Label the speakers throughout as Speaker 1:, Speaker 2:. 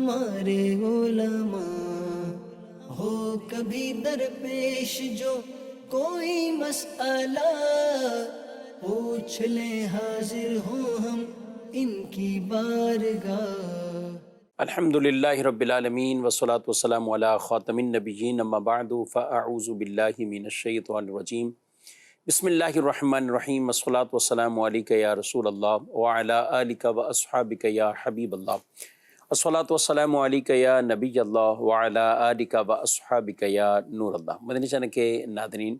Speaker 1: ہمارے علماء، ہو کبھی درپیش جو کوئی مسئلہ، پوچھ لیں حاضر ہوں ہم ان کی بارگاہ۔
Speaker 2: الحمد للہ رب العالمین والصلاة والسلام علی خاتم النبیین اما بعد فاعوذ باللہ من الشیطان الرجیم بسم اللہ الرحمن الرحیم والصلاة والسلام علیک یا رسول اللہ وعلی آلک واصحابک یا حبیب اللہ، والصلاة والسلام علیک یا نبی اللہ وعلی آلک واصحابک یا نور اللہ۔ مدنی چینل کے ناظرین،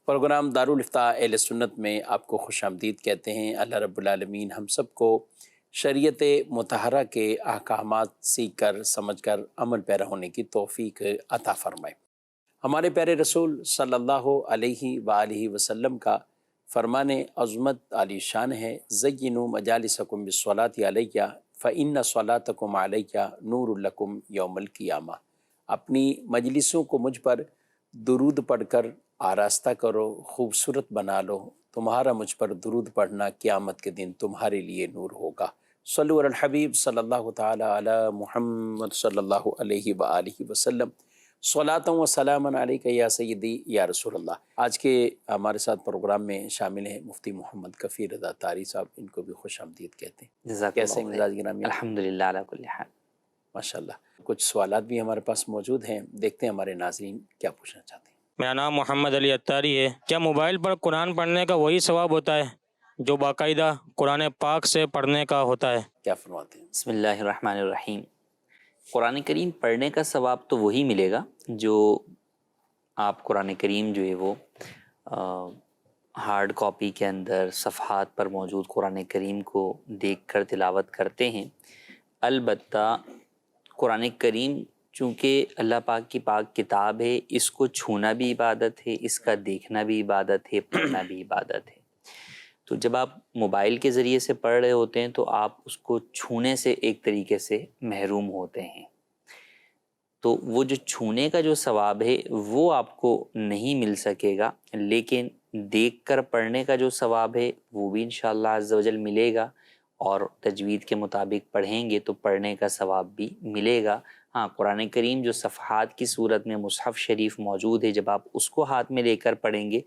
Speaker 2: پروگرام دارالافتاء اہل سنت میں آپ کو خوش آمدید کہتے ہیں۔ اللہ رب العالمین ہم سب کو شریعت مطہرہ کے احکامات سیکھ کر سمجھ کر عمل پیرا ہونے کی توفیق عطا فرمائے۔ ہمارے پیارے رسول صلی اللہ علیہ وآلہ وسلم کا فرمان عظمت عالی شان ہے، زینوا مجالسکم بالصلاۃ علیہ فإن صلاتکم علیہ نور لکم یوم القیامہ۔ اپنی مجلسوں کو مجھ پر درود پڑھ کر آراستہ کرو، خوبصورت بنا لو، تمہارا مجھ پر درود پڑھنا قیامت کے دن تمہارے لیے نور ہوگا۔ صلو علی الحبیب صلی اللہ تعالی علی محمد صلی اللہ علیہ وآلہ وسلم، صلاۃ و سلام علیک یا سیدی یا رسول اللہ۔ آج کے ہمارے ساتھ پروگرام میں شامل ہیں مفتی محمد کفیل رضا طاری صاحب، ان کو بھی خوش آمدید کہتے ہیں۔ کیسے ہیں مزاج گرامی؟
Speaker 3: الحمدللہ علی کل حال۔
Speaker 2: ماشاءاللہ۔ کچھ سوالات بھی ہمارے پاس موجود ہیں، دیکھتے ہیں ہمارے ناظرین کیا پوچھنا چاہتے ہیں۔
Speaker 4: میرا نام محمد علی اتاری ہے۔ کیا موبائل پر قرآن پڑھنے کا وہی ثواب ہوتا ہے جو باقاعدہ قرآن پاک سے پڑھنے کا ہوتا ہے؟
Speaker 2: کیا فرماتے ہیں؟
Speaker 3: بسم اللہ الرحمن الرحیم۔ قرآن کریم پڑھنے کا ثواب تو وہی ملے گا جو آپ قرآن کریم جو ہے وہ ہارڈ کاپی کے اندر صفحات پر موجود قرآن کریم کو دیکھ کر تلاوت کرتے ہیں۔ البتہ قرآن کریم چونکہ اللہ پاک کی پاک کتاب ہے، اس کو چھونا بھی عبادت ہے، اس کا دیکھنا بھی عبادت ہے، پڑھنا بھی عبادت ہے۔ تو جب آپ موبائل کے ذریعے سے پڑھ رہے ہوتے ہیں تو آپ اس کو چھونے سے ایک طریقے سے محروم ہوتے ہیں، تو وہ جو چھونے کا جو ثواب ہے وہ آپ کو نہیں مل سکے گا، لیکن دیکھ کر پڑھنے کا جو ثواب ہے وہ بھی انشاءاللہ عز و جل ملے گا، اور تجوید کے مطابق پڑھیں گے تو پڑھنے کا ثواب بھی ملے گا۔ ہاں، قرآن کریم جو صفحات کی صورت میں مصحف شریف موجود ہے، جب آپ اس کو ہاتھ میں لے کر پڑھیں گے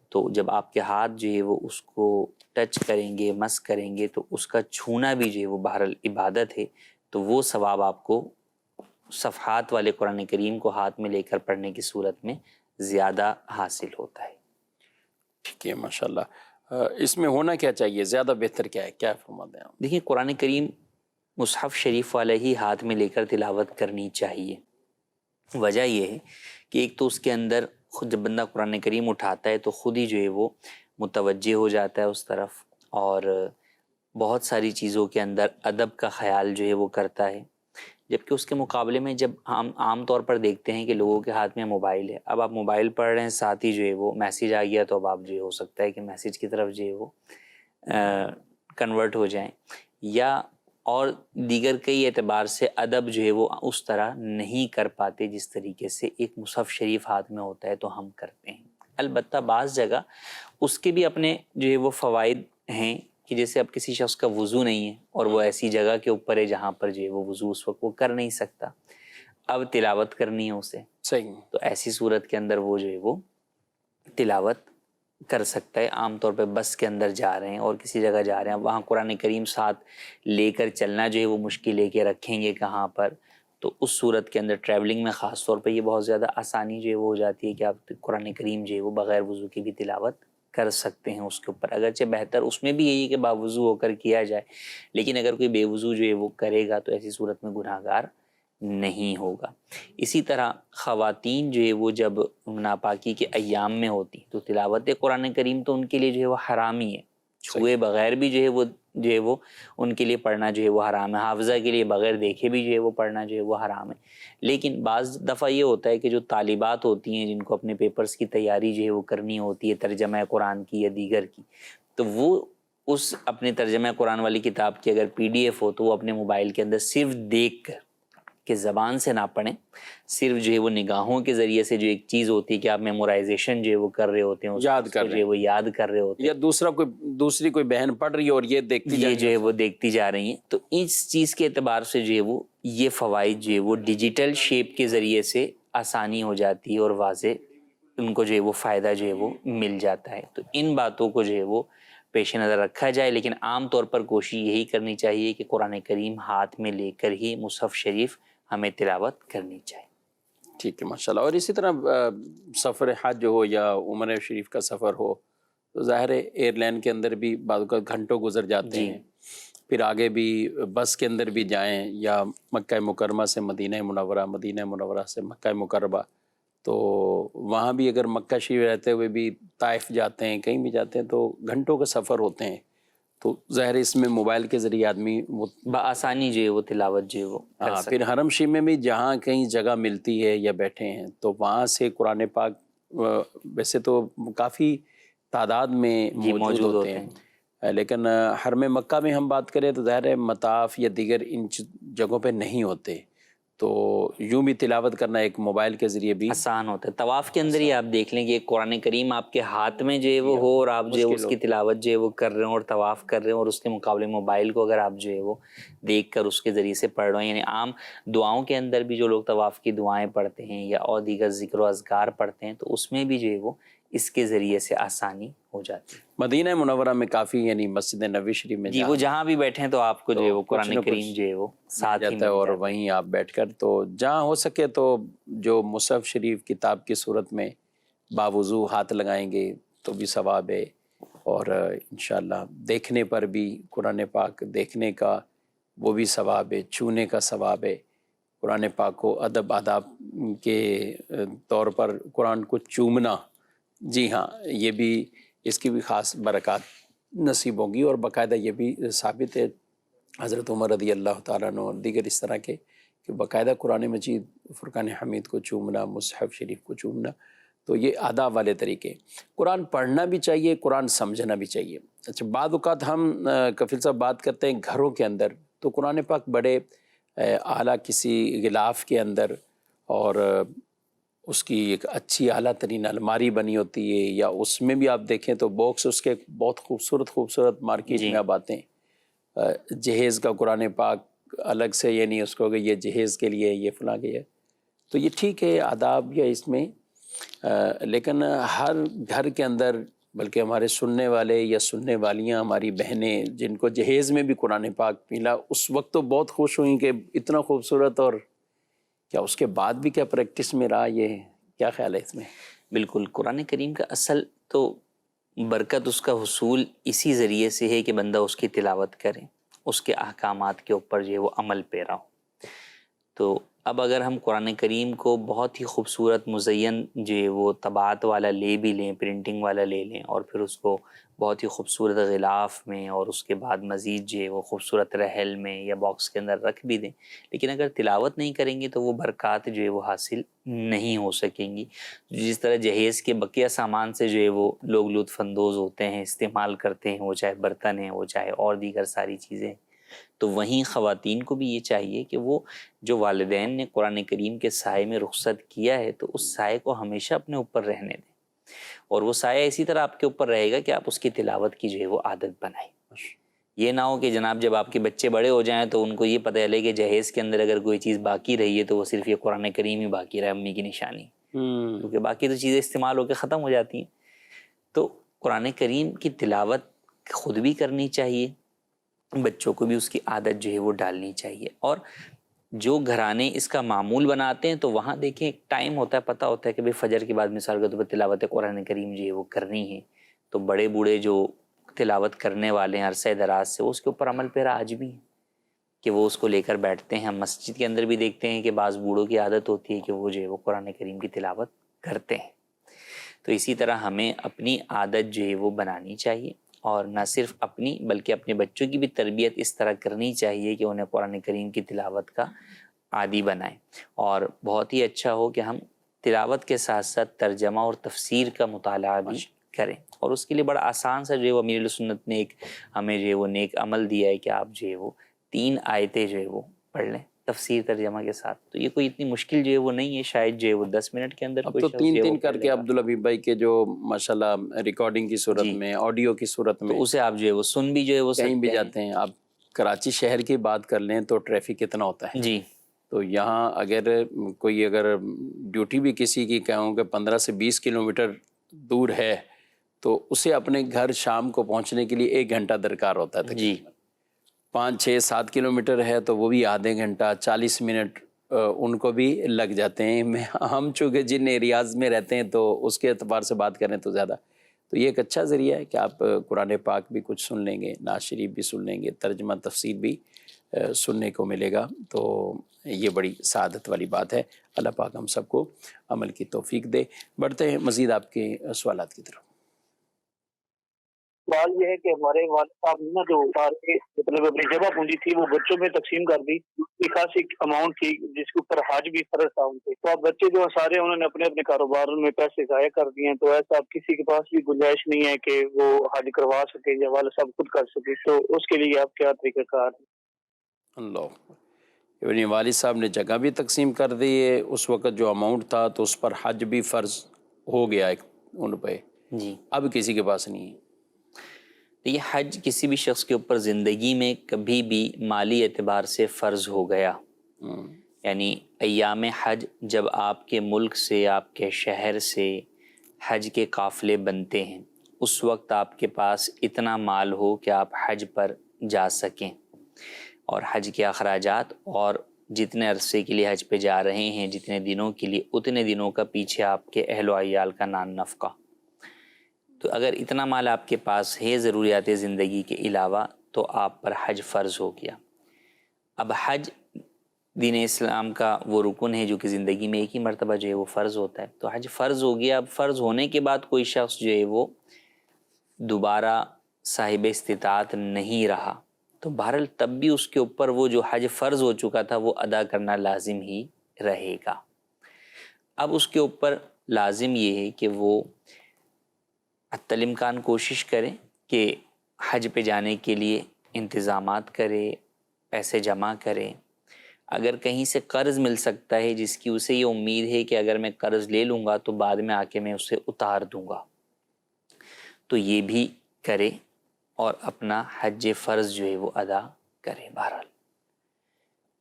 Speaker 3: تو جب آپ کے ہاتھ جو ہے وہ اس کو ٹچ کریں گے، مس کریں گے، تو اس کا چھونا بھی جو ہے وہ بہرحال عبادت ہے، تو وہ ثواب آپ کو صفحات والے قرآن کریم کو ہاتھ میں لے کر پڑھنے کی صورت میں زیادہ حاصل ہوتا ہے۔
Speaker 2: ٹھیک ہے، ماشاءاللہ۔ اس میں ہونا کیا چاہیے، زیادہ بہتر کیا ہے، کیا فرماتے ہیں آپ؟
Speaker 3: دیکھیں، قرآن کریم مصحف شریف والا ہی ہاتھ میں لے کر تلاوت کرنی چاہیے۔ وجہ یہ ہے کہ ایک تو اس کے اندر خود جب بندہ قرآن کریم اٹھاتا ہے تو خود ہی جو ہے وہ متوجہ ہو جاتا ہے اس طرف، اور بہت ساری چیزوں کے اندر ادب کا خیال جو ہے وہ کرتا ہے، جبکہ اس کے مقابلے میں جب ہم عام طور پر دیکھتے ہیں کہ لوگوں کے ہاتھ میں موبائل ہے، اب آپ موبائل پڑھ رہے ہیں، ساتھ ہی جو ہے وہ میسیج آ گیا تو اب آپ جو ہے ہو سکتا ہے کہ میسیج کی طرف جو ہے وہ کنورٹ ہو جائیں، یا اور دیگر کئی اعتبار سے ادب جو ہے وہ اس طرح نہیں کر پاتے جس طریقے سے ایک مصحف شریف ہاتھ میں ہوتا ہے تو ہم کرتے ہیں۔ البتہ بعض جگہ اس کے بھی اپنے جو ہے وہ فوائد ہیں، کہ جیسے اب کسی شخص کا وضو نہیں ہے اور وہ ایسی جگہ کے اوپر ہے جہاں پر جو ہے وہ وضو اس وقت وہ کر نہیں سکتا، اب تلاوت کرنی ہے اسے،
Speaker 2: صحیح۔
Speaker 3: تو ایسی صورت کے اندر وہ جو ہے وہ تلاوت کر سکتا ہے۔ عام طور پہ بس کے اندر جا رہے ہیں اور کسی جگہ جا رہے ہیں، وہاں قرآن کریم ساتھ لے کر چلنا جو ہے وہ مشکل لے کے رکھیں گے کہاں پر، تو اس صورت کے اندر ٹریولنگ میں خاص طور پہ یہ بہت زیادہ آسانی جو ہے وہ ہو جاتی ہے کہ آپ قرآن کریم جو ہے وہ بغیر وضو کی بھی تلاوت کر سکتے ہیں اس کے اوپر۔ اگرچہ بہتر اس میں بھی یہی کہ باوضو ہو کر کیا جائے، لیکن اگر کوئی بے وضو جو ہے وہ کرے گا تو ایسی صورت میں گناہ گار نہیں ہوگا۔ اسی طرح خواتین جو ہے وہ جب ناپاکی کے ایام میں ہوتی تو تلاوت قرآن کریم تو ان کے لیے جو ہے وہ حرام ہی ہے، چھوئے بغیر بھی جو ہے وہ ان کے لیے پڑھنا جو ہے وہ حرام ہے، حافظہ کے لیے بغیر دیکھے بھی جو ہے وہ پڑھنا جو ہے وہ حرام ہے۔ لیکن بعض دفعہ یہ ہوتا ہے کہ جو طالبات ہوتی ہیں جن کو اپنے پیپرز کی تیاری جو ہے وہ کرنی ہوتی ہے، ترجمہ قرآن کی یا دیگر کی، تو وہ اس اپنے ترجمہ قرآن والی کتاب کی اگر PDF ہو تو وہ اپنے موبائل کے اندر صرف دیکھ کر کہ زبان سے نہ پڑھیں، صرف جو ہے وہ نگاہوں کے ذریعے سے جو ایک چیز ہوتی ہے کہ آپ میمورائزیشن جو ہے وہ کر رہے ہوتے ہیں،
Speaker 2: یاد کر
Speaker 3: جو
Speaker 2: رہے
Speaker 3: ہے وہ یاد کر رہے ہوتے ہیں،
Speaker 2: یا دوسری کوئی بہن پڑھ رہی ہے اور یہ دیکھتی
Speaker 3: یہ جو ہے وہ دیکھتی جا رہی ہیں. تو اس چیز کے اعتبار سے جو ہے وہ یہ فوائد جو ہے وہ ڈیجیٹل شیپ کے ذریعے سے آسانی ہو جاتی ہے اور واضح ان کو جو ہے وہ فائدہ جو ہے وہ مل جاتا ہے. تو ان باتوں کو جو ہے وہ پیش نظر رکھا جائے، لیکن عام طور پر کوشش یہی کرنی چاہیے کہ قرآن کریم ہاتھ میں لے کر ہی مصحف شریف ہمیں تلاوت کرنی چاہیے.
Speaker 2: ٹھیک ہے ماشاء اللہ. اور اسی طرح سفر حج ہو یا عمرہ شریف کا سفر ہو تو ظاہر ہے ایئر لائن کے اندر بھی بعض اوقات گھنٹوں گزر جاتے
Speaker 3: جی.
Speaker 2: ہیں، پھر آگے بھی بس کے اندر بھی جائیں یا مکہ مکرمہ سے مدینہ منورہ، مدینہ منورہ سے مکہ مکرمہ، تو وہاں بھی اگر مکہ شریف رہتے ہوئے بھی طائف جاتے ہیں، کہیں بھی جاتے ہیں تو گھنٹوں کا سفر ہوتے ہیں. تو ظاہر اس میں موبائل کے ذریعے آدمی وہ
Speaker 3: بآسانی جو ہے وہ تلاوت جو ہے وہ کر سکتے.
Speaker 2: پھر حرم شریف میں بھی جہاں کہیں جگہ ملتی ہے یا بیٹھے ہیں تو وہاں سے قرآن پاک ویسے تو کافی تعداد میں موجود ہوتے ہیں، لیکن حرم مکہ میں ہم بات کریں تو ظاہر ہے مطاف یا دیگر ان جگہوں پہ نہیں ہوتے، تو یوں بھی تلاوت کرنا ایک موبائل کے ذریعے بھی
Speaker 3: آسان ہوتا ہے. طواف کے اندر ہی آپ دیکھ لیں کہ ایک قرآن کریم آپ کے ہاتھ میں جو ہے وہ ہو اور آپ جو ہے اس کی تلاوت جو ہے وہ کر رہے ہوں اور طواف کر رہے ہوں، اور اس کے مقابلے موبائل کو اگر آپ جو ہے وہ دیکھ کر اس کے ذریعے سے پڑھ رہے ہیں. یعنی عام دعاؤں کے اندر بھی جو لوگ طواف کی دعائیں پڑھتے ہیں یا اور دیگر ذکر و اذکار پڑھتے ہیں تو اس میں بھی جو ہے وہ اس کے ذریعے سے آسانی ہو جاتی ہے.
Speaker 2: مدینہ منورہ میں کافی یعنی مسجد نبوی شریف میں
Speaker 3: جی وہ جہاں بھی بیٹھے ہیں تو آپ کو جو ہے وہ
Speaker 2: کچھ نہ
Speaker 3: قرآن
Speaker 2: کچھ
Speaker 3: کریم جو ہے وہ ساتھ ہی
Speaker 2: جاتا ہے اور
Speaker 3: مل جاتا ہے.
Speaker 2: وہیں آپ بیٹھ کر تو جہاں ہو سکے تو جو مصحف شریف کتاب کی صورت میں باوضو ہاتھ لگائیں گے تو بھی ثواب ہے، اور انشاءاللہ دیکھنے پر بھی قرآن پاک دیکھنے کا وہ بھی ثواب ہے، چھونے کا ثواب ہے. قرآن پاک کو ادب آداب کے طور پر قرآن کو چومنا، جی ہاں یہ بھی اس کی بھی خاص برکات نصیب ہوں گی. اور باقاعدہ یہ بھی ثابت ہے حضرت عمر رضی اللہ تعالیٰ عنہ اور دیگر اس طرح کے کہ باقاعدہ قرآن مجید فرقان حمید کو چومنا، مصحف شریف کو چومنا، تو یہ آداب والے طریقے. قرآن پڑھنا بھی چاہیے، قرآن سمجھنا بھی چاہیے. اچھا بعض اوقات ہم کفیل صاحب بات کرتے ہیں گھروں کے اندر تو قرآن پاک بڑے اعلیٰ کسی غلاف کے اندر اور اس کی ایک اچھی اعلیٰ ترین الماری بنی ہوتی ہے، یا اس میں بھی آپ دیکھیں تو باکس اس کے بہت خوبصورت مارکیٹ میں اب آتے ہیں. جہیز کا قرآن پاک الگ سے، یعنی اس کو کہ یہ جہیز کے لیے یہ فلاں کے ہے، تو یہ ٹھیک ہے آداب یا اس میں، لیکن ہر گھر کے اندر بلکہ ہمارے سننے والے یا سننے والیاں ہماری بہنیں جن کو جہیز میں بھی قرآن پاک ملا اس وقت تو بہت خوش ہوئیں کہ اتنا خوبصورت، اور کیا اس کے بعد بھی کیا پریکٹس میں رہا، یہ کیا خیال ہے اس میں؟
Speaker 3: بالکل. قرآن کریم کا اصل تو برکت اس کا حصول اسی ذریعے سے ہے کہ بندہ اس کی تلاوت کرے، اس کے احکامات کے اوپر جو ہے وہ عمل پیرا ہو. تو اب اگر ہم قرآن کریم کو بہت ہی خوبصورت مزین جو ہے وہ طباعت والا لے بھی لیں، پرنٹنگ والا لے لیں، اور پھر اس کو بہت ہی خوبصورت غلاف میں اور اس کے بعد مزید جو ہے وہ خوبصورت رحل میں یا باکس کے اندر رکھ بھی دیں، لیکن اگر تلاوت نہیں کریں گے تو وہ برکات جو ہے وہ حاصل نہیں ہو سکیں گی. جس طرح جہیز کے بقیہ سامان سے جو ہے وہ لوگ لطف اندوز ہوتے ہیں، استعمال کرتے ہیں، وہ چاہے برتن ہیں، وہ چاہے اور دیگر ساری چیزیں ہیں، تو وہیں خواتین کو بھی یہ چاہیے کہ وہ جو والدین نے قرآن کریم کے سائے میں رخصت کیا ہے تو اس سائے کو ہمیشہ اپنے اوپر رہنے دیں، اور وہ سایہ اسی طرح آپ کے اوپر رہے گا کہ آپ اس کی تلاوت کی جو ہے وہ عادت بنائیں. یہ نہ ہو کہ جناب جب آپ کے بچے بڑے ہو جائیں تو ان کو یہ پتہ چلے کہ جہیز کے اندر اگر کوئی چیز باقی رہی ہے تو وہ صرف یہ قرآن کریم ہی باقی رہا، امی کی نشانی، کیونکہ باقی تو چیزیں استعمال ہو کے ختم ہو جاتی ہیں. تو قرآن کریم کی تلاوت خود بھی کرنی چاہیے، بچوں کو بھی اس کی عادت جو ہے وہ ڈالنی چاہیے. اور جو گھرانے اس کا معمول بناتے ہیں تو وہاں دیکھیں ایک ٹائم ہوتا ہے، پتہ ہوتا ہے کہ بھئی فجر کے بعد مثال کے طور پر تلاوت قرآن کریم جو ہے وہ کرنی ہے، تو بڑے بوڑھے جو تلاوت کرنے والے ہیں عرصہ دراز سے وہ اس کے اوپر عمل پیرا آج بھی ہیں کہ وہ اس کو لے کر بیٹھتے ہیں. ہم مسجد کے اندر بھی دیکھتے ہیں کہ بعض بوڑھوں کی عادت ہوتی ہے کہ وہ جو ہے وہ قرآن کریم کی تلاوت کرتے ہیں. تو اسی طرح ہمیں اپنی عادت جو ہے وہ بنانی چاہیے، اور نہ صرف اپنی بلکہ اپنے بچوں کی بھی تربیت اس طرح کرنی چاہیے کہ انہیں قرآن کریم کی تلاوت کا عادی بنائیں. اور بہت ہی اچھا ہو کہ ہم تلاوت کے ساتھ ساتھ ترجمہ اور تفسیر کا مطالعہ بھی کریں، اور اس کے لیے بڑا آسان سا جو ہے وہ امیر سنت نے ایک ہمیں جو ہے وہ نیک عمل دیا ہے کہ آپ جو ہے وہ 3 آیتیں جو ہے وہ پڑھ لیں. تفسیر ترجمہ کے ساتھ. تو یہ کوئی اتنی مشکل جو ہے وہ نہیں ہے, شاید جو ہے وہ 10 منٹ کے اندر
Speaker 2: اب
Speaker 3: کوئی
Speaker 2: تو
Speaker 3: شخص
Speaker 2: تین
Speaker 3: جو ہے وہ
Speaker 2: تین کر
Speaker 3: کر
Speaker 2: کے
Speaker 3: لے گا.
Speaker 2: عبدالحبیب بھائی کے جو ماشاءاللہ ریکارڈنگ کی صورت
Speaker 3: جی.
Speaker 2: میں, آڈیو کی صورت میں
Speaker 3: تو اسے آپ جو ہے وہ سن بھی جو ہے وہ
Speaker 2: کہیں بھی
Speaker 3: سکتے ہیں.
Speaker 2: جاتے ہیں. آپ کراچی شہر کی بات کر لیں تو ٹریفک کتنا ہوتا ہے.
Speaker 3: جی
Speaker 2: تو یہاں اگر ڈیوٹی بھی کسی کی کہوں کہ 15 سے 20 کلومیٹر دور ہے تو اسے اپنے گھر شام کو پہنچنے کے لیے 1 گھنٹہ درکار ہوتا ہے
Speaker 3: جی.
Speaker 2: تقریباً. 5 6 7 کلومیٹر ہے تو وہ بھی آدھے گھنٹہ 40 منٹ ان کو بھی لگ جاتے ہیں. ہم چونکہ جن ایریاز میں رہتے ہیں تو اس کے اعتبار سے بات کریں تو زیادہ, تو یہ ایک اچھا ذریعہ ہے کہ آپ قرآن پاک بھی کچھ سن لیں گے, نعت شریف بھی سن لیں گے, ترجمہ تفسیر بھی سننے کو ملے گا. تو یہ بڑی سعادت والی بات ہے. اللہ پاک ہم سب کو عمل کی توفیق دے. بڑھتے ہیں مزید آپ کے سوالات کی طرف.
Speaker 5: سوال یہ ہے کہ ہمارے والد صاحب نے جو مطلب اپنی جگہ پونجی تھی وہ بچوں میں تقسیم کر دی, ایک خاصی اماؤنٹ تھی جس کے اوپر حج بھی فرض تھا ان پہ. تو اب بچے جو سارے انہوں نے اپنے اپنے کاروبار میں پیسے ضائع کر دیے ہیں, تو ایسا اب کسی کے پاس بھی گنجائش نہیں ہے کہ وہ حج کروا سکے یا والد صاحب خود کر سکے, تو اس کے لیے آپ کیا طریقہ کار ہے؟
Speaker 2: اللہ, یعنی والد صاحب نے جگہ بھی تقسیم کر دی ہے, اس وقت جو اماؤنٹ تھا تو اس پر حج بھی فرض ہو گیا ہے ان پہ,
Speaker 3: جی.
Speaker 2: اب کسی کے پاس نہیں ہے.
Speaker 3: یہ حج کسی بھی شخص کے اوپر زندگی میں کبھی بھی مالی اعتبار سے فرض ہو گیا, یعنی ایام حج جب آپ کے ملک سے, آپ کے شہر سے حج کے قافلے بنتے ہیں, اس وقت آپ کے پاس اتنا مال ہو کہ آپ حج پر جا سکیں اور حج کے اخراجات اور جتنے عرصے کے لیے حج پہ جا رہے ہیں, جتنے دنوں کے لیے, اتنے دنوں کا پیچھے آپ کے اہل و عیال کا نان نفقہ. تو اگر اتنا مال آپ کے پاس ہے ضروریات زندگی کے علاوہ تو آپ پر حج فرض ہو گیا. اب حج دین اسلام کا وہ رکن ہے جو کہ زندگی میں ایک ہی مرتبہ جو ہے وہ فرض ہوتا ہے. تو حج فرض ہو گیا. اب فرض ہونے کے بعد کوئی شخص جو ہے وہ دوبارہ صاحب استطاعت نہیں رہا تو بہرحال تب بھی اس کے اوپر وہ جو حج فرض ہو چکا تھا وہ ادا کرنا لازم ہی رہے گا. اب اس کے اوپر لازم یہ ہے کہ وہ حتی الامکان کوشش کرے کہ حج پہ جانے کے لیے انتظامات کرے, پیسے جمع کرے. اگر کہیں سے قرض مل سکتا ہے جس کی اسے یہ امید ہے کہ اگر میں قرض لے لوں گا تو بعد میں آ کے میں اسے اتار دوں گا, تو یہ بھی کرے اور اپنا حج فرض جو ہے وہ ادا کرے بہرحال.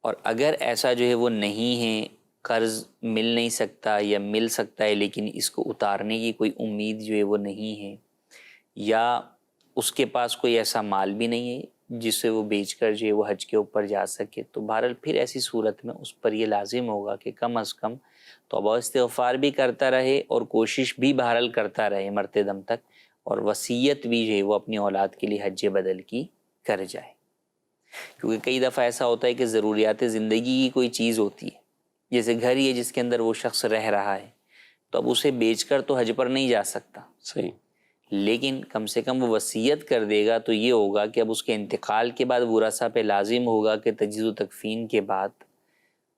Speaker 3: اور اگر ایسا جو ہے وہ نہیں ہے, قرض مل نہیں سکتا یا مل سکتا ہے لیکن اس کو اتارنے کی کوئی امید جو ہے وہ نہیں ہے, یا اس کے پاس کوئی ایسا مال بھی نہیں ہے جس سے وہ بیچ کر جو ہے وہ حج کے اوپر جا سکے, تو بہرحال پھر ایسی صورت میں اس پر یہ لازم ہوگا کہ کم از کم توبہ استغفار بھی کرتا رہے اور کوشش بھی بہرحال کرتا رہے مرتے دم تک, اور وصیت بھی جو ہے وہ اپنی اولاد کے لیے حج بدل کی کر جائے. کیونکہ کئی دفعہ ایسا ہوتا ہے کہ ضروریات زندگی کی کوئی چیز ہوتی ہے, جیسے گھر ہی ہے جس کے اندر وہ شخص رہ رہا ہے, تو اب اسے بیچ کر تو حج پر نہیں جا سکتا,
Speaker 2: صحیح,
Speaker 3: لیکن کم سے کم وہ وصیت کر دے گا تو یہ ہوگا کہ اب اس کے انتقال کے بعد ورثہ پہ لازم ہوگا کہ تجہیز و تکفین کے بعد,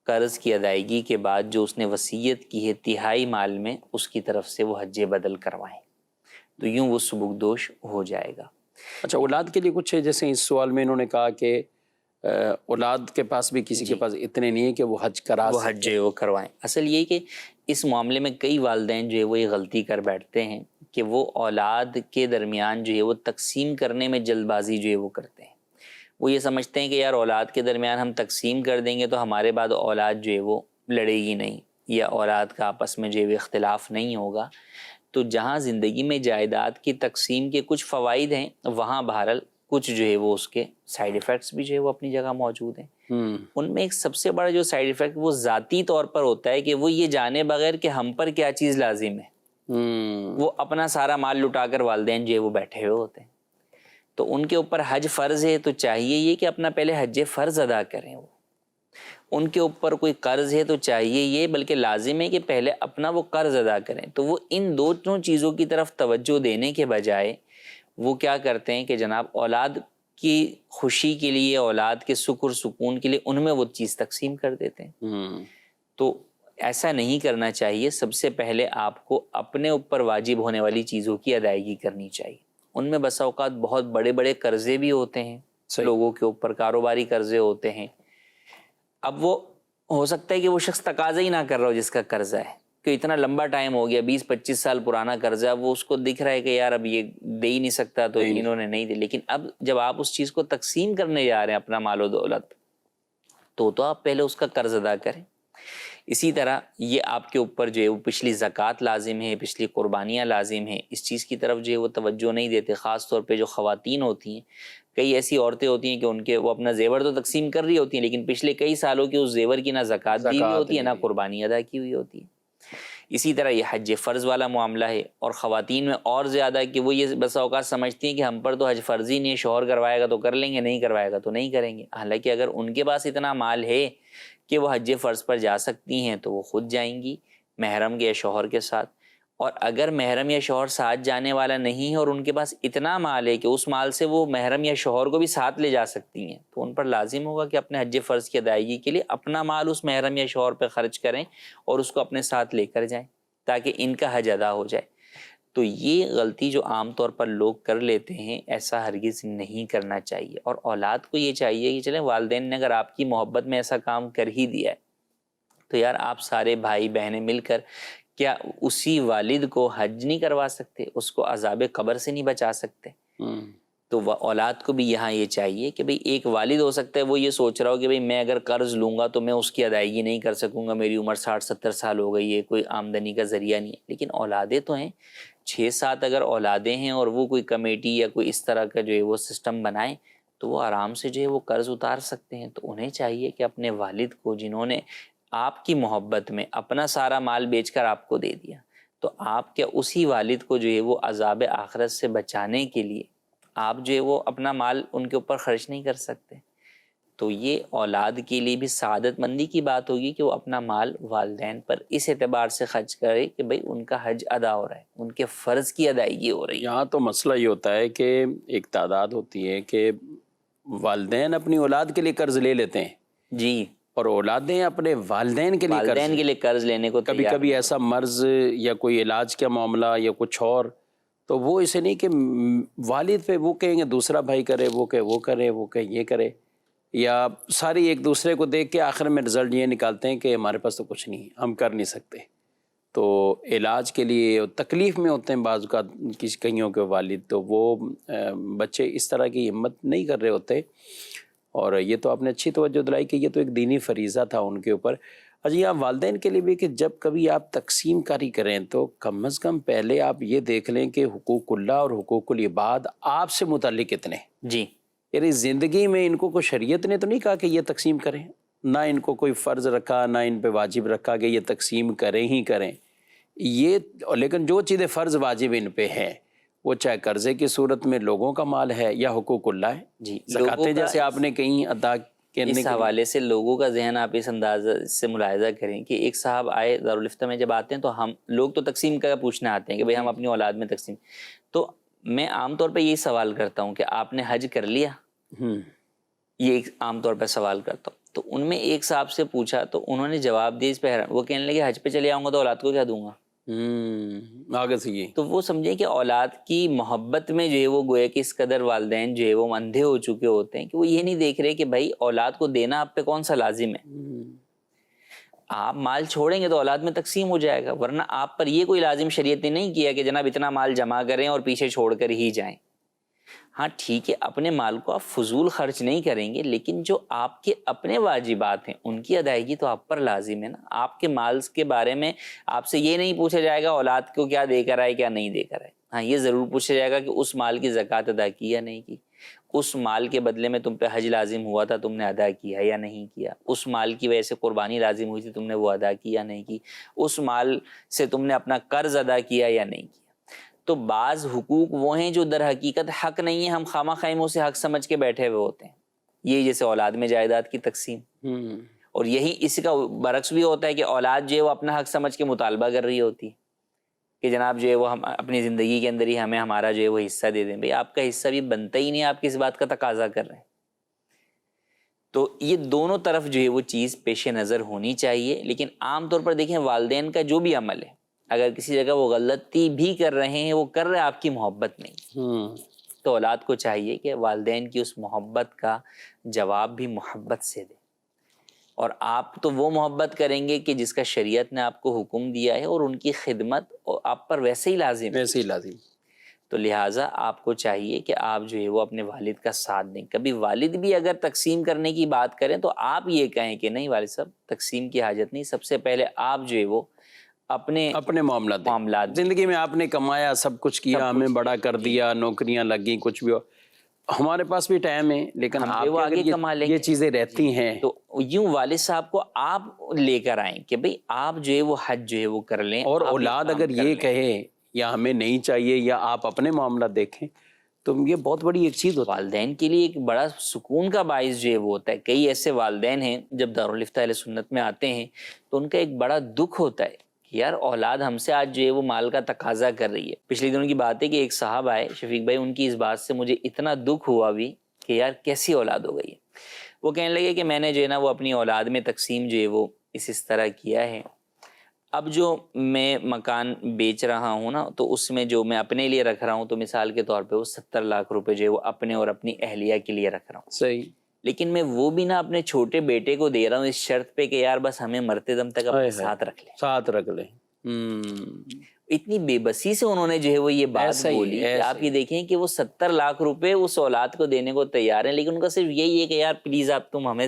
Speaker 3: قرض کی ادائیگی کے بعد جو اس نے وصیت کی ہے تہائی مال میں اس کی طرف سے وہ حج بدل کروائیں, تو یوں وہ سبکدوش ہو جائے گا.
Speaker 2: اچھا, اولاد کے لیے کچھ ہے؟ جیسے اس سوال میں انہوں نے کہا کہ اولاد کے پاس بھی کسی کے پاس اتنے نہیں ہے کہ وہ حج کرا
Speaker 3: وہ حج جو ہے وہ کروائیں. اصل یہ کہ اس معاملے میں کئی والدین جو ہے وہ یہ غلطی کر بیٹھتے ہیں کہ وہ اولاد کے درمیان جو ہے وہ تقسیم کرنے میں جلد بازی جو ہے وہ کرتے ہیں. وہ یہ سمجھتے ہیں کہ یار اولاد کے درمیان ہم تقسیم کر دیں گے تو ہمارے بعد اولاد جو ہے وہ لڑے گی نہیں یا اولاد کا آپس میں جو ہے وہ اختلاف نہیں ہوگا. تو جہاں زندگی میں جائیداد کی تقسیم کے کچھ فوائد ہیں وہاں بہرحال کچھ جو ہے وہ اس کے سائیڈ ایفیکٹس بھی جو ہے وہ اپنی جگہ موجود ہیں. ان میں ایک سب سے بڑا جو سائیڈ ایفیکٹ وہ ذاتی طور پر ہوتا ہے کہ وہ یہ جانے بغیر کہ ہم پر کیا چیز لازم ہے, وہ اپنا سارا مال لٹا کر والدین جو ہے وہ بیٹھے ہوئے ہوتے ہیں. تو ان کے اوپر حج فرض ہے تو چاہیے یہ کہ اپنا پہلے حج فرض ادا کریں. وہ ان کے اوپر کوئی قرض ہے تو چاہیے یہ, بلکہ لازم ہے کہ پہلے اپنا وہ قرض ادا کریں. تو وہ ان دونوں چیزوں کی طرف توجہ دینے کے بجائے وہ کیا کرتے ہیں کہ جناب اولاد کی خوشی کے لیے, اولاد کے سکر سکون کے لیے ان میں وہ چیز تقسیم کر دیتے ہیں. تو ایسا نہیں کرنا چاہیے. سب سے پہلے آپ کو اپنے اوپر واجب ہونے والی چیزوں کی ادائیگی کرنی چاہیے. ان میں بسا اوقات بہت بڑے بڑے قرضے بھی ہوتے ہیں لوگوں کے اوپر, کاروباری قرضے ہوتے ہیں. اب وہ ہو سکتا ہے کہ وہ شخص تقاضا ہی نہ کر رہا ہو جس کا قرضہ ہے، کہ اتنا لمبا ٹائم ہو گیا، 20-25 سال پرانا قرضہ، وہ اس کو دکھ رہا ہے کہ یار اب یہ دے ہی نہیں سکتا تو انہوں نے نہیں دی. لیکن اب جب آپ اس چیز کو تقسیم کرنے جا رہے ہیں اپنا مال و دولت، تو آپ پہلے اس کا قرض ادا کریں. اسی طرح یہ آپ کے اوپر جو ہے وہ پچھلی زکوٰۃ لازم ہے، پچھلی قربانیاں لازم ہیں، اس چیز کی طرف جو ہے وہ توجہ نہیں دیتے. خاص طور پہ جو خواتین ہوتی ہیں، کئی ایسی عورتیں ہوتی ہیں کہ ان کے وہ اپنا زیور تو تقسیم کر رہی ہوتی ہیں لیکن پچھلے کئی سالوں کی اس زیور کی نہ زکوٰۃ دی ہوئی ہوتی ہے نہ قربانی ادا کی ہوئی ہوتی ہے. اسی طرح یہ حج فرض والا معاملہ ہے، اور خواتین میں اور زیادہ کہ وہ یہ بسا اوقات سمجھتی ہیں کہ ہم پر تو حج فرض ہی نہیں ہے، شوہر کروائے گا تو کر لیں گے، نہیں کروائے گا تو نہیں کریں گے. حالانکہ اگر ان کے پاس اتنا مال ہے کہ وہ حج فرض پر جا سکتی ہیں تو وہ خود جائیں گی محرم کے یا شوہر کے ساتھ. اور اگر محرم یا شوہر ساتھ جانے والا نہیں ہے اور ان کے پاس اتنا مال ہے کہ اس مال سے وہ محرم یا شوہر کو بھی ساتھ لے جا سکتی ہیں، تو ان پر لازم ہوگا کہ اپنے حج فرض کی ادائیگی کے لیے اپنا مال اس محرم یا شوہر پہ خرچ کریں اور اس کو اپنے ساتھ لے کر جائیں تاکہ ان کا حج ادا ہو جائے. تو یہ غلطی جو عام طور پر لوگ کر لیتے ہیں، ایسا ہرگز نہیں کرنا چاہیے. اور اولاد کو یہ چاہیے کہ چلیں والدین نے اگر آپ کی محبت میں ایسا کام کر ہی دیا ہے تو یار آپ سارے بھائی بہنیں مل کر کیا اسی والد کو حج نہیں کروا سکتے، اس کو عذاب قبر سے نہیں بچا سکتے؟ تو اولاد کو بھی یہاں یہ چاہیے کہ بھئی ایک والد ہو سکتا ہے وہ یہ سوچ رہا ہو کہ بھئی میں اگر قرض لوں گا تو میں اس کی ادائیگی نہیں کر سکوں گا، میری عمر 60-70 سال ہو گئی ہے، کوئی آمدنی کا ذریعہ نہیں ہے. لیکن اولادیں تو ہیں، 6-7 اگر اولادیں ہیں اور وہ کوئی کمیٹی یا کوئی اس طرح کا جو ہے وہ سسٹم بنائیں تو وہ آرام سے جو ہے وہ قرض اتار سکتے ہیں. تو انہیں چاہیے کہ اپنے والد کو، جنہوں نے آپ کی محبت میں اپنا سارا مال بیچ کر آپ کو دے دیا، تو آپ کیا اسی والد کو جو ہے وہ عذاب آخرت سے بچانے کے لیے آپ جو ہے وہ اپنا مال ان کے اوپر خرچ نہیں کر سکتے؟ تو یہ اولاد کے لیے بھی سعادت مندی کی بات ہوگی کہ وہ اپنا مال والدین پر اس اعتبار سے خرچ کرے کہ بھئی ان کا حج ادا ہو رہا ہے، ان کے فرض کی ادائیگی ہو رہی ہے.
Speaker 2: یہاں تو مسئلہ یہ ہوتا ہے کہ ایک تعداد ہوتی ہے کہ والدین اپنی اولاد کے لیے قرض لے لیتے ہیں
Speaker 3: جی،
Speaker 2: اور اولادیں اپنے والدین کے لیے
Speaker 3: والدین کے لیے قرض لینے کو
Speaker 2: کبھی
Speaker 3: تیار
Speaker 2: کبھی ایسا مرض یا کوئی علاج کا معاملہ یا کچھ اور، تو وہ اسے نہیں کہ والد پہ وہ کہیں گے دوسرا بھائی کرے، وہ کہ وہ کرے، وہ کہ یہ کرے، یا ساری ایک دوسرے کو دیکھ کے آخر میں رزلٹ یہ نکالتے ہیں کہ ہمارے پاس تو کچھ نہیں، ہم کر نہیں سکتے. تو علاج کے لیے تکلیف میں ہوتے ہیں بعض اوقات کئیوں کے والد، تو وہ بچے اس طرح کی ہمت نہیں کر رہے ہوتے. اور یہ تو آپ نے اچھی توجہ دلائی کہ یہ تو ایک دینی فریضہ تھا ان کے اوپر. اچھا یہاں والدین کے لیے بھی کہ جب کبھی آپ تقسیم کاری کریں تو کم از کم پہلے آپ یہ دیکھ لیں کہ حقوق اللہ اور حقوق العباد آپ سے متعلق کتنے.
Speaker 3: جی،
Speaker 2: یعنی زندگی میں ان کو کوئی شریعت نے تو نہیں کہا کہ یہ تقسیم کریں، نہ ان کو کوئی فرض رکھا، نہ ان پہ واجب رکھا کہ یہ تقسیم کریں ہی کریں یہ. لیکن جو چیزیں فرض واجب ان پہ ہیں، وہ چاہے قرضے کی صورت میں لوگوں کا مال ہے یا حقوق اللہ ہے.
Speaker 3: جی،
Speaker 2: زکاتیں جیسے آپ نے کہیں ادا کرنے
Speaker 3: اس حوالے سے لوگوں کا ذہن آپ اس انداز سے ملاحظہ کریں کہ ایک صاحب آئے دارالفتہ میں، جب آتے ہیں تو ہم لوگ تو تقسیم کا پوچھنے آتے ہیں کہ بھئی ہم اپنی اولاد میں تقسیم. تو میں عام طور پہ یہی سوال کرتا ہوں کہ آپ نے حج کر لیا؟ یہ ایک عام طور پہ سوال کرتا ہوں. تو ان میں ایک صاحب سے پوچھا تو انہوں نے جواب دیا اس پہ حیران، وہ کہنے لگے حج پہ چلے آؤں گا تو اولاد کو کیا دوں گا؟
Speaker 2: آگے سے یہ
Speaker 3: تو وہ سمجھیں کہ اولاد کی محبت میں جو ہے وہ گویا کہ اس قدر والدین جو ہے وہ اندھے ہو چکے ہوتے ہیں کہ وہ یہ نہیں دیکھ رہے کہ بھائی اولاد کو دینا آپ پہ کون سا لازم ہے. آپ مال چھوڑیں گے تو اولاد میں تقسیم ہو جائے گا، ورنہ آپ پر یہ کوئی لازم شریعت نے نہیں کیا کہ جناب اتنا مال جمع کریں اور پیچھے چھوڑ کر ہی جائیں. ہاں ٹھیک ہے، اپنے مال کو آپ فضول خرچ نہیں کریں گے، لیکن جو آپ کے اپنے واجبات ہیں ان کی ادائیگی تو آپ پر لازم ہے نا. آپ کے مال کے بارے میں آپ سے یہ نہیں پوچھا جائے گا اولاد کو کیا دے کر آئے کیا نہیں دے کر آئے. ہاں یہ ضرور پوچھا جائے گا کہ اس مال کی زکوٰۃ ادا کی یا نہیں کی، اس مال کے بدلے میں تم پہ حج لازم ہوا تھا تم نے ادا کیا یا نہیں کیا، اس مال کی وجہ سے قربانی لازم ہوئی تھی تم نے وہ ادا کی یا نہیں کی، اس مال سے تم نے اپنا قرض ادا کیا یا نہیں کیا. تو بعض حقوق وہ ہیں جو در حقیقت حق نہیں ہے، ہم خواہ خواہ اسے حق سمجھ کے بیٹھے ہوئے ہوتے ہیں. یہ جیسے اولاد میں جائیداد کی تقسیم، اور یہی اس کا برعکس بھی ہوتا ہے کہ اولاد جو ہے وہ اپنا حق سمجھ کے مطالبہ کر رہی ہوتی ہے کہ جناب جو ہے وہ ہم اپنی زندگی کے اندر ہی ہمیں ہمارا جو ہے وہ حصہ دے دیں. بھئی آپ کا حصہ بھی بنتا ہی نہیں، آپ کس بات کا تقاضا کر رہے ہیں. تو یہ دونوں طرف جو ہے وہ چیز پیش نظر ہونی چاہیے. لیکن عام طور پر دیکھیں والدین کا جو بھی عمل ہے، اگر کسی جگہ وہ غلطی بھی کر رہے ہیں، وہ کر رہے ہیں آپ کی محبت نہیں، تو اولاد کو چاہیے کہ والدین کی اس محبت کا جواب بھی محبت سے دے. اور آپ تو وہ محبت کریں گے کہ جس کا شریعت نے آپ کو حکم دیا ہے، اور ان کی خدمت آپ پر ویسے ہی لازم ہے.
Speaker 2: ویسے ہی لازم.
Speaker 3: تو لہٰذا آپ کو چاہیے کہ آپ جو ہے وہ اپنے والد کا ساتھ دیں. کبھی والد بھی اگر تقسیم کرنے کی بات کریں تو آپ یہ کہیں کہ نہیں والد صاحب تقسیم کی حاجت نہیں، سب سے پہلے آپ جو ہے وہ اپنے معاملات
Speaker 2: زندگی میں آپ نے کمایا، سب کچھ کیا، ہمیں بڑا کر دیا، نوکریاں لگیں، کچھ بھی ہو، ہمارے پاس بھی ٹائم ہے، لیکن
Speaker 3: ہم
Speaker 2: آپ
Speaker 3: وہ
Speaker 2: کے
Speaker 3: آگے
Speaker 2: اگر
Speaker 3: کما لیں
Speaker 2: یہ
Speaker 3: گے.
Speaker 2: چیزیں رہتی ہیں
Speaker 3: تو یوں والد صاحب کو آپ لے کر آئیں کہ بھئی آپ جو ہے وہ حج جو ہے وہ کر لیں.
Speaker 2: اور
Speaker 3: آپ
Speaker 2: اولاد
Speaker 3: کام
Speaker 2: اگر
Speaker 3: کر
Speaker 2: یہ
Speaker 3: لیں.
Speaker 2: کہے یا ہمیں نہیں چاہیے یا آپ اپنے معاملات دیکھیں تو یہ بہت بڑی ایک چیز ہوتی ہے.
Speaker 3: والدین کے لیے ایک بڑا سکون کا باعث جو ہے وہ ہوتا ہے. کئی ایسے والدین ہیں جب دارالفتہ اہل سنت میں آتے ہیں تو ان کا ایک بڑا دکھ ہوتا ہے کہ یار اولاد ہم سے آج جو ہے وہ مال کا تقاضا کر رہی ہے. پچھلے دنوں کی بات ہے کہ ایک صاحب آئے شفیق بھائی، ان کی اس بات سے مجھے اتنا دکھ ہوا بھی کہ یار کیسی اولاد ہو گئی ہے. وہ کہنے لگے کہ میں نے جو ہے نا وہ اپنی اولاد میں تقسیم جو ہے وہ اس طرح کیا ہے. اب جو میں مکان بیچ رہا ہوں نا تو اس میں جو میں اپنے لیے رکھ رہا ہوں تو مثال کے طور پہ وہ 70 لاکھ روپے جو ہے وہ اپنے اور اپنی اہلیہ کے لیے رکھ رہا ہوں.
Speaker 2: صحیح.
Speaker 3: لیکن میں وہ بھی نا اپنے چھوٹے بیٹے کو دے رہا ہوں اس شرط پہ کہ یار بس ہمیں مرتے دم تک اپنے ساتھ رکھ لیں.
Speaker 2: ساتھ رکھ لیں.
Speaker 3: اتنی بے بسی سے انہوں نے جو ہے وہ یہ بات بولی کہ آپ یہ دیکھیں کہ وہ 70 لاکھ روپے اس اولاد کو دینے کو تیار ہیں، لیکن ان کا صرف یہی ہے کہ یار پلیز آپ تم ہمیں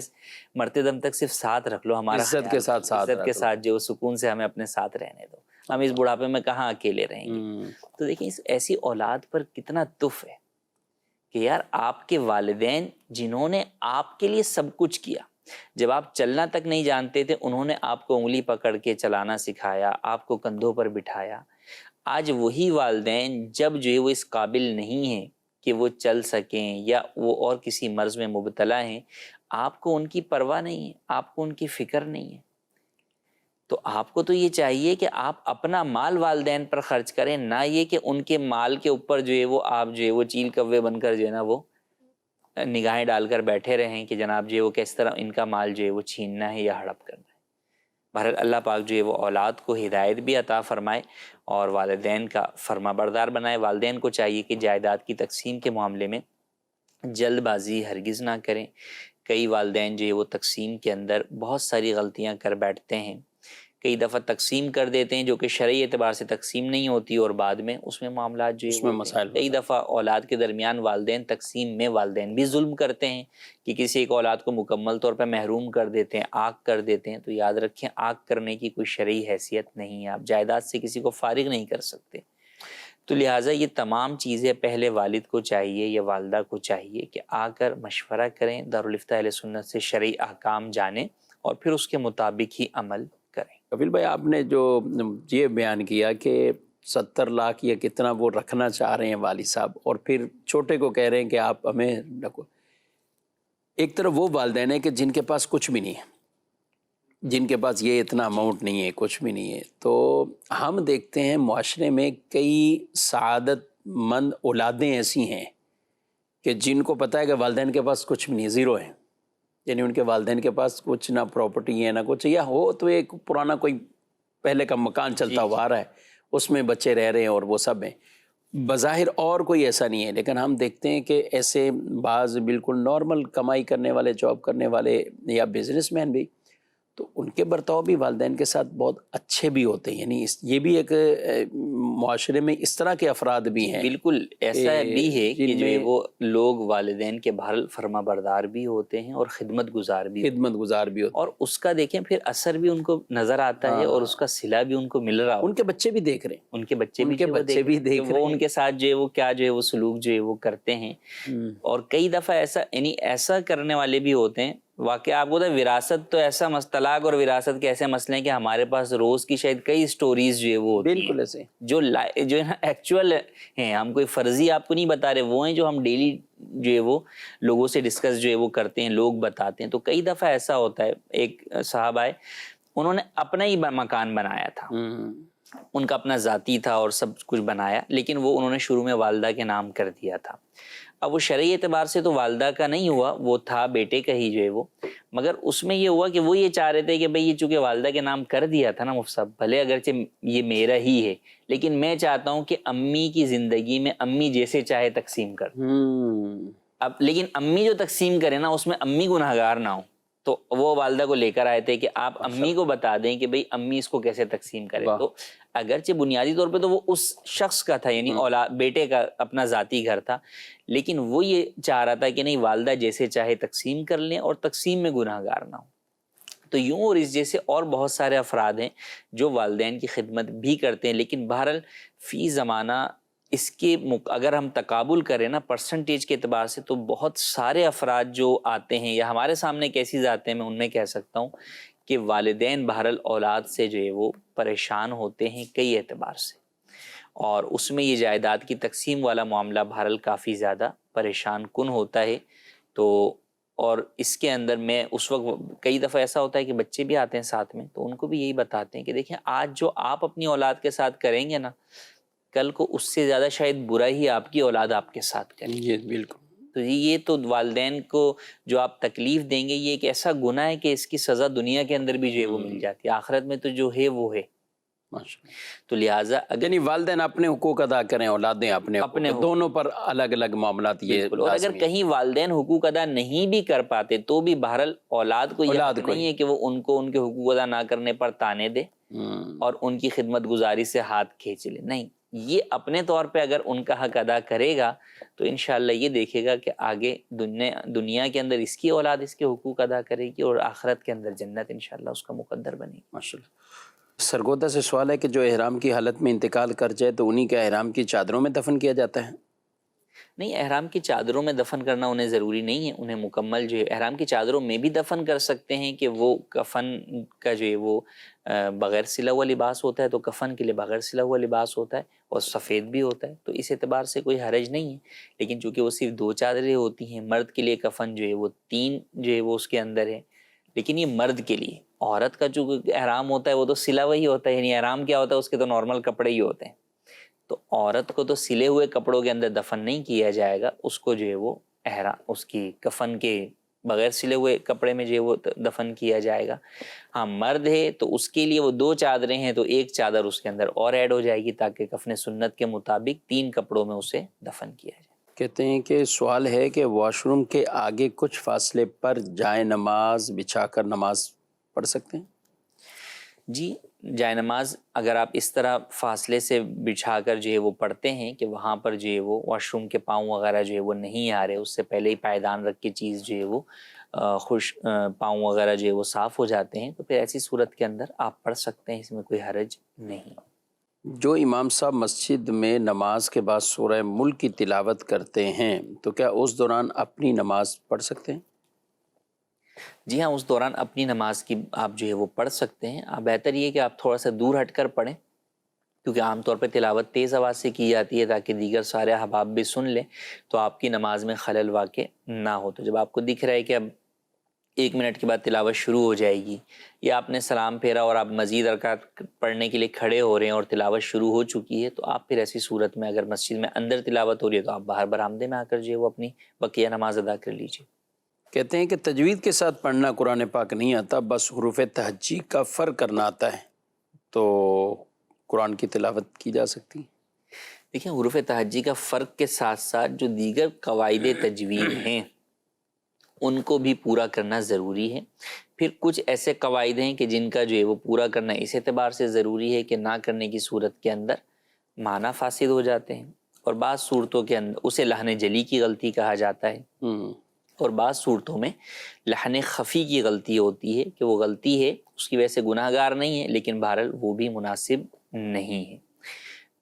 Speaker 3: مرتے دم تک صرف ساتھ رکھ لو، ہمارا
Speaker 2: عزت کے ساتھ
Speaker 3: عزت کے ساتھ جو سکون سے ہمیں اپنے ساتھ رہنے دو، ہم اس بڑھاپے میں کہاں اکیلے رہیں گے. تو دیکھیں اس ایسی اولاد پر کتنا تف ہے کہ یار آپ کے والدین جنہوں نے آپ کے لیے سب کچھ کیا، جب آپ چلنا تک نہیں جانتے تھے انہوں نے آپ کو انگلی پکڑ کے چلانا سکھایا، آپ کو کندھوں پر بٹھایا. آج وہی والدین جب جو ہے وہ اس قابل نہیں ہیں کہ وہ چل سکیں یا وہ اور کسی مرض میں مبتلا ہیں، آپ کو ان کی پرواہ نہیں ہے، آپ کو ان کی فکر نہیں ہے. تو آپ کو تو یہ چاہیے کہ آپ اپنا مال والدین پر خرچ کریں، نہ یہ کہ ان کے مال کے اوپر جو ہے وہ آپ جو ہے وہ چیل کوے بن کر جو ہے نا وہ نگاہیں ڈال کر بیٹھے رہیں کہ جناب جو ہے وہ کس طرح ان کا مال جو ہے وہ چھیننا ہے یا ہڑپ کرنا ہے. بہرحال اللہ پاک جو ہے وہ اولاد کو ہدایت بھی عطا فرمائے اور والدین کا فرما بردار بنائے. والدین کو چاہیے کہ جائیداد کی تقسیم کے معاملے میں جلد بازی ہرگز نہ کریں. کئی والدین جو ہے وہ تقسیم کے اندر بہت ساری غلطیاں کر بیٹھتے ہیں. کئی دفعہ تقسیم کر دیتے ہیں جو کہ شرعی اعتبار سے تقسیم نہیں ہوتی اور بعد میں اس میں معاملات جو ہے
Speaker 2: مسائل.
Speaker 3: کئی دفعہ اولاد کے درمیان والدین تقسیم میں والدین بھی ظلم کرتے ہیں کہ کسی ایک اولاد کو مکمل طور پہ محروم کر دیتے ہیں، آگ کر دیتے ہیں. تو یاد رکھیں آگ کرنے کی کوئی شرعی حیثیت نہیں ہے، آپ جائیداد سے کسی کو فارغ نہیں کر سکتے. تو لہٰذا یہ تمام چیزیں پہلے والد کو چاہیے یا والدہ کو چاہیے کہ آ کر مشورہ کریں، دارالفتہ اہل سنت سے شرعی احکام جانیں اور پھر اس کے مطابق ہی عمل کریں.
Speaker 2: کفیل بھائی آپ نے جو یہ بیان کیا کہ 70 لاکھ یا کتنا وہ رکھنا چاہ رہے ہیں والد صاحب اور پھر چھوٹے کو کہہ رہے ہیں کہ آپ ہمیں رکھو. ایک طرف وہ والدین ہیں کہ جن کے پاس کچھ بھی نہیں ہے، جن کے پاس یہ اتنا اماؤنٹ نہیں ہے، کچھ بھی نہیں ہے. تو ہم دیکھتے ہیں معاشرے میں کئی سعادت مند اولادیں ایسی ہیں کہ جن کو پتہ ہے کہ والدین کے پاس کچھ بھی نہیں، زیرو ہے. یعنی ان کے والدین کے پاس کچھ نہ پراپرٹی ہے نہ کچھ، یا ہو تو ایک پرانا کوئی پہلے کا مکان چلتا ہوا آ رہا ہے، اس میں بچے رہ رہے ہیں اور وہ سب ہیں. بظاہر اور کوئی ایسا نہیں ہے، لیکن ہم دیکھتے ہیں کہ ایسے بعض بالکل نارمل کمائی کرنے والے، جاب کرنے والے یا بزنس مین بھی، تو ان کے برتاؤ بھی والدین کے ساتھ بہت اچھے بھی ہوتے ہیں. یعنی یہ بھی ایک معاشرے میں اس طرح کے افراد بھی ہیں.
Speaker 3: بالکل ایسا بھی ہے کہ جو ہے وہ لوگ والدین کے بہرحال فرما بردار بھی ہوتے ہیں اور خدمت گزار بھی
Speaker 2: ہوتے ہیں،
Speaker 3: اور اس کا دیکھیں پھر اثر بھی ان کو نظر آتا ہے اور اس کا صلہ بھی ان کو مل رہا ہوتا ہے.
Speaker 2: ان کے بچے بھی دیکھ رہے ہیں،
Speaker 3: ان کے بچے بھی دیکھ رہے ہیں وہ ان کے ساتھ جو ہے وہ کیا جو ہے وہ سلوک جو ہے وہ کرتے ہیں. اور کئی دفعہ ایسا کرنے والے بھی ہوتے ہیں. واقعہ آپ کو وراثت تو ایسا طلاق اور وراثت کے ایسے مسئلے ہیں کہ ہمارے پاس روز کی شاید کئی سٹوریز جو ہے وہ
Speaker 2: بالکل ایسے
Speaker 3: جو ہے نا ایکچوئل ہیں. ہم کوئی فرضی آپ کو نہیں بتا رہے، وہ ہیں جو ہم ڈیلی جو ہے وہ لوگوں سے ڈسکس جو ہے وہ کرتے ہیں، لوگ بتاتے ہیں. تو کئی دفعہ ایسا ہوتا ہے، ایک صاحب آئے انہوں نے اپنا ہی مکان بنایا تھا، ان کا اپنا ذاتی تھا اور سب کچھ بنایا، لیکن وہ انہوں نے شروع میں والدہ کے نام کر دیا تھا. اب وہ شرعی اعتبار سے تو والدہ کا نہیں ہوا، وہ تھا بیٹے کا ہی جو ہے وہ، مگر اس میں یہ ہوا کہ وہ یہ چاہ رہے تھے کہ بھئی یہ چونکہ والدہ کے نام کر دیا تھا نا مفتی صاحب، بھلے اگرچہ یہ میرا ہی ہے لیکن میں چاہتا ہوں کہ امی کی زندگی میں امی جیسے چاہے تقسیم کر. اب لیکن امی جو تقسیم کرے نا اس میں امی گنہگار نہ ہو. تو وہ والدہ کو لے کر آئے تھے کہ آپ امی کو بتا دیں کہ بھئی امی اس کو کیسے تقسیم کرے. تو اگرچہ بنیادی طور پہ تو وہ اس شخص کا تھا، یعنی اولاد بیٹے کا اپنا ذاتی گھر تھا، لیکن وہ یہ چاہ رہا تھا کہ نہیں، والدہ جیسے چاہے تقسیم کر لیں اور تقسیم میں گناہ گار نہ ہو. تو یوں اور اس جیسے اور بہت سارے افراد ہیں جو والدین کی خدمت بھی کرتے ہیں، لیکن بہرحال فی زمانہ اس کے اگر ہم تقابل کریں نا پرسنٹیج کے اعتبار سے، تو بہت سارے افراد جو آتے ہیں یا ہمارے سامنے کیسی ذاتیں میں ان میں کہہ سکتا ہوں کہ والدین بہرحال اولاد سے جو ہے وہ پریشان ہوتے ہیں کئی اعتبار سے، اور اس میں یہ جائیداد کی تقسیم والا معاملہ بہرحال کافی زیادہ پریشان کن ہوتا ہے. تو اور اس کے اندر میں اس وقت کئی دفعہ ایسا ہوتا ہے کہ بچے بھی آتے ہیں ساتھ میں، تو ان کو بھی یہی بتاتے ہیں کہ دیکھیں آج جو آپ اپنی اولاد کے ساتھ کریں گے نا، کل کو اس سے زیادہ شاید برا ہی آپ کی اولاد آپ کے ساتھ کرے.
Speaker 2: یہ بالکل.
Speaker 3: تو یہ تو والدین کو جو آپ تکلیف دیں گے، یہ ایک ایسا گناہ ہے کہ اس کی سزا دنیا کے اندر بھی جو ہے وہ مل جاتی ہے، آخرت میں تو جو ہے وہ ہے. تو لہٰذا
Speaker 2: یعنی والدین اپنے حقوق ادا کریں، اولادیں اپنے دونوں پر الگ الگ معاملات. یہ
Speaker 3: اور اگر کہیں والدین حقوق ادا نہیں بھی کر پاتے تو بھی بہرحال اولاد کو یہ حق نہیں ہے کہ وہ ان کو ان کے حقوق ادا نہ کرنے پر تانے دے اور ان کی خدمت گزاری سے ہاتھ کھینچ لے. نہیں، یہ اپنے طور پہ اگر ان کا حق ادا کرے گا تو انشاءاللہ یہ دیکھے گا کہ آگے دنیا کے اندر اس کی اولاد اس کے حقوق ادا کرے گی اور آخرت کے اندر جنت انشاءاللہ اس کا مقدر بنے گی.
Speaker 2: ماشاءاللہ. سرگودا سے سوال ہے کہ جو احرام کی حالت میں انتقال کر جائے تو انہی کا احرام کی چادروں میں دفن کیا جاتا ہے؟
Speaker 3: نہیں، احرام کی چادروں میں دفن کرنا انہیں ضروری نہیں ہے. انہیں مکمل جو ہے احرام کی چادروں میں بھی دفن کر سکتے ہیں کہ وہ کفن کا جو ہے وہ بغیر سلا ہوا لباس ہوتا ہے، تو کفن کے لیے بغیر سلا ہوا لباس ہوتا ہے اور سفید بھی ہوتا ہے، تو اس اعتبار سے کوئی حرج نہیں ہے. لیکن چونکہ وہ صرف 2 چادریں ہوتی ہیں، مرد کے لیے کفن جو ہے وہ 3 جو ہے وہ اس کے اندر ہے، لیکن یہ مرد کے لیے. عورت کا جو احرام ہوتا ہے وہ تو سلا ہوا ہی ہوتا ہے، یعنی احرام کیا ہوتا ہے، اس کے تو نارمل کپڑے ہی ہوتے ہیں. تو عورت کو تو سلے ہوئے کپڑوں کے اندر دفن نہیں کیا جائے گا، اس کو جو ہے وہ اس کی کفن کے بغیر سلے ہوئے کپڑے میں جو ہے وہ دفن کیا جائے گا. ہاں، مرد ہے تو اس کے لیے وہ 2 چادریں ہیں تو 1 چادر اس کے اندر اور ایڈ ہو جائے گی تاکہ کفن سنت کے مطابق 3 کپڑوں میں اسے دفن کیا جائے.
Speaker 2: کہتے ہیں کہ سوال ہے کہ واش روم کے آگے کچھ فاصلے پر جائے نماز بچھا کر نماز پڑھ سکتے ہیں؟
Speaker 3: جی، جائے نماز اگر آپ اس طرح فاصلے سے بچھا کر جو ہے وہ پڑھتے ہیں کہ وہاں پر جو ہے وہ واش روم کے پاؤں وغیرہ جو ہے وہ نہیں آ رہے، اس سے پہلے ہی پائیدان رکھ کے چیز جو ہے وہ پاؤں وغیرہ جو ہے وہ صاف ہو جاتے ہیں، تو پھر ایسی صورت کے اندر آپ پڑھ سکتے ہیں، اس میں کوئی حرج نہیں.
Speaker 2: جو امام صاحب مسجد میں نماز کے بعد سورہ ملک کی تلاوت کرتے ہیں تو کیا اس دوران اپنی نماز پڑھ سکتے ہیں؟
Speaker 3: جی ہاں، اس دوران اپنی نماز کی آپ جو ہے وہ پڑھ سکتے ہیں. بہتر یہ کہ آپ تھوڑا سا دور ہٹ کر پڑھیں، کیونکہ عام طور پہ تلاوت تیز آواز سے کی جاتی ہے تاکہ دیگر سارے احباب بھی سن لیں تو آپ کی نماز میں خلل واقع نہ ہو. تو جب آپ کو دکھ رہا ہے کہ اب 1 منٹ کے بعد تلاوت شروع ہو جائے گی، یا آپ نے سلام پھیرا اور آپ مزید رکعت پڑھنے کے لیے کھڑے ہو رہے ہیں اور تلاوت شروع ہو چکی ہے، تو آپ پھر ایسی صورت میں اگر مسجد میں اندر تلاوت ہو رہی ہے تو آپ باہر برآمدے میں آ کر جو ہے وہ اپنی بقیہ نماز ادا کر لیجیے.
Speaker 2: کہتے ہیں کہ تجوید کے ساتھ پڑھنا قرآن پاک نہیں آتا، بس حروف تہجی کا فرق کرنا آتا ہے، تو قرآن کی تلاوت کی جا سکتی؟
Speaker 3: دیکھیں، حروف تہجی کا فرق کے ساتھ ساتھ جو دیگر قواعد تجوید ہیں ان کو بھی پورا کرنا ضروری ہے. پھر کچھ ایسے قواعد ہیں کہ جن کا جو ہے وہ پورا کرنا اس اعتبار سے ضروری ہے کہ نہ کرنے کی صورت کے اندر معنی فاسد ہو جاتے ہیں، اور بعض صورتوں کے اندر اسے لحن جلی کی غلطی کہا جاتا ہے، اور بعض صورتوں میں لحن خفی کی غلطی ہوتی ہے کہ وہ غلطی ہے اس کی وجہ سے گناہ گار نہیں ہے لیکن بہرحال وہ بھی مناسب نہیں ہے.